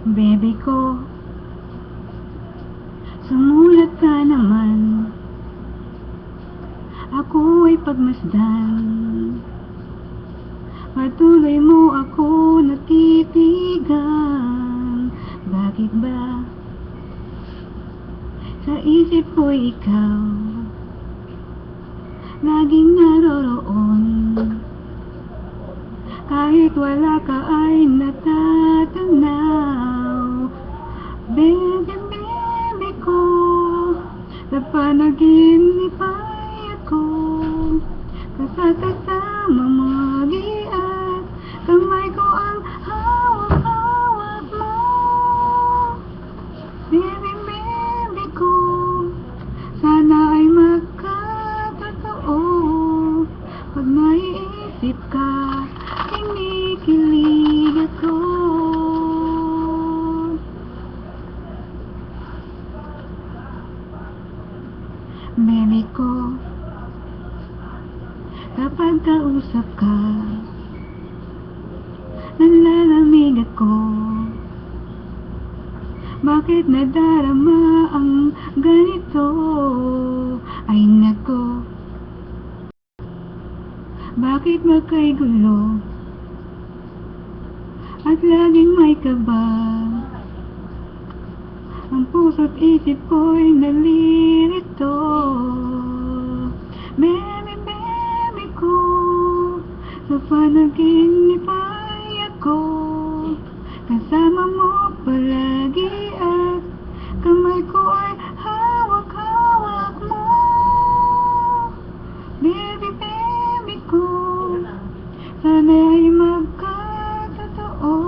Baby ko, sumulat ka naman. Ako ay pagmasdan. Patuloy mo ako natitigan. Bakit ba sa isip ko'y ikaw laging naroroon? Kahit wala ka ay natatanaw. Baby, baby ko, sa panaginip ay ako kasama mo at kamay ko ang hawak-hawak mo. Baby, baby ko, sana ay magkatotoo. Pag naiisip ka, kinikilig ako. Baby ko, kapag kausap ka, nalalamig ako. Bakit nadarama ang ganito? Ay nako, bakit magkay-gulo at laging may kaba? Ang puso't isip ko'y nalilito. Baby, baby ko, sa panaginip ay ako kasama mo palagi at kamay ko ay hawak-hawak mo. Baby, baby ko, sana ay magkatotoo.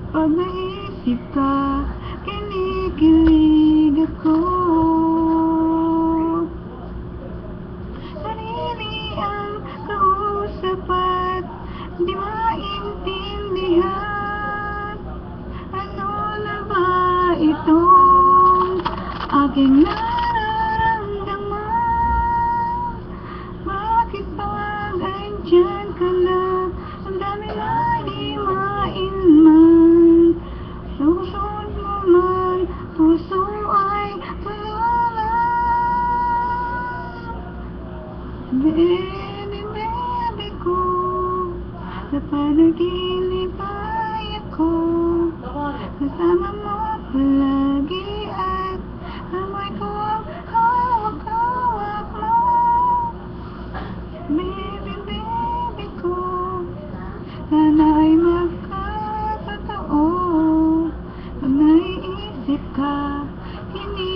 Pag naisip ka, kinikilig ako. Sarili ang kausap at di maintindihan. Ano na ba itong aking nararamdaman? Bakit pag andyan ka na, ang dami na di mainman? Susunod mo man, puso ay palalang. Baby, baby ko, sa panaginip ay ako kasama mo palagi at kamay ko ang hawak-hawak mo. Baby, baby ko, sana ay magkatotoo. Pag naiisip ka, hindi